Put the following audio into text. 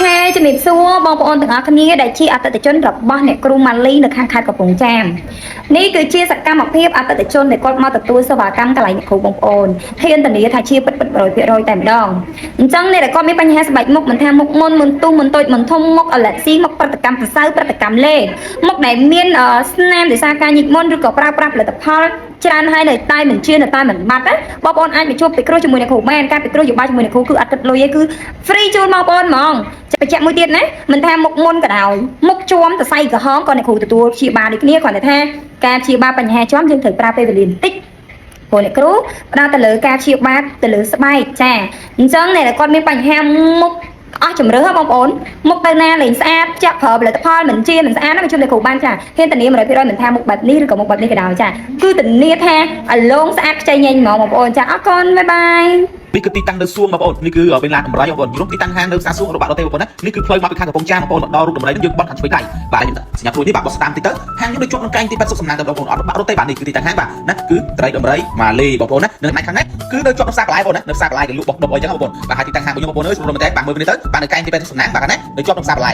ខេជំរាបសួរបងប្អូនទាំងអស់គ្នាដែលជាអតិថិជនរបស់អ្នកគ្រូម៉ាលីនៅខាងខេត្តកំពង់ចាមនេះគឺជាសកម្មភាពអតិថិជនដែលគាត់មកទទួលសេវាកម្មកន្លែងអ្នកគ្រូបងប្អូនហ៊ានធានាថាជាពិត100%តែម្ដងអញ្ចឹងអ្នកដែលគាត់មានបញ្ហាស្បែកមុខមិនថាមុខមុនមុនទូមុនតូចមុនធំមុខអាឡែកស៊ីមុខប្រតិកម្មសរសៃប្រតិកម្មលេមុខដែលមានស្នាមដោយសារការញិចមុនឬក៏ប្រើប្រាស់ផលិតផលច្រើនហើយនៅតែមិនជឿនៅតែមិនបាត់ណាបងប្អូនអាចមកជួបពិគ្រោះជាមួយអ្នកគ្រូបានការពិគ្រោះយោបល់ជាមួយអ្នកគ្រូគឺអត់គិតលុយទេគឺ free ជូនបងប្អូនហ្មងបញ្ជាក់មួយទៀតណាមិនថាមុខមុនក៏ដោយមុខជួមសរសៃក្រហមក៏អ្នកគ្រូទទួលព្យាបាលដូចគ្នាគ្រាន់តែថាការព្យាបាលបញ្ហាជួមយើងត្រូវប្រើពេលវេលាបន្តិចព្រោះអ្នកគ្រូផ្ដោតទៅលើការព្យាបាលទៅលើស្បែកចាអញ្ចឹងអ្នកដែលគាត់មានបញ្ហាមុខអស់ជំរឿបងប្អូនមុខទៅណាលេងស្អាតចាក់ប្រើផលិតផលមិនជាមិនស្អាតណាមកជួបអ្នកគ្រូបានចាហ៊ានធានា100%មិនថាមុខបែបនេះឬក៏មុខបែបនេះក៏ដោយចាគឺធានាថាអាឡងស្អាតខ្ចីញញហ្មងបងប្អូនចាអរគុណបាយបាយ នេះគឺទីតាំងនៅសួងបងប្អូននេះគឺពេលឡានដំរីបងប្អូនយល់ទីតាំងហាងនៅផ្សារសួងរបស់រទេបងប្អូនណានេះគឺផ្លូវមកពីខាងកំពង់ចាមបងប្អូនដល់រូបដំរីនឹងយើងបត់ខាងឆ្វេងដៃបាទខ្ញុំសញ្ញាព្រួយនេះបាទបត់ស្ដាមតិចទៅហាងនេះដូចជាប់នឹងកែងទីប៉ែតសុខសំណាងទៅបងប្អូនអត់បាក់រទេបាទនេះគឺទីតាំងហាងបាទណាគឺត្រីដំរីម៉ាលីបងប្អូនណានៅផ្នែកខាងនេះគឺនៅជាប់នឹងផ្សារកន្លែងបងប្អូនណានៅផ្សារកន្លែងគេលក់បុកដុំអីចឹងបងប្អូនបាទហើយទីតាំងហាងរបស់ខ្ញុំបងប្អូនអើយស្រួលមែនតើបាទមើលគ្នាទៅបាទនៅកែងទីប៉ែតសុខសំណាងបាទណានៅជាប់នឹងផ្សារកន្លែង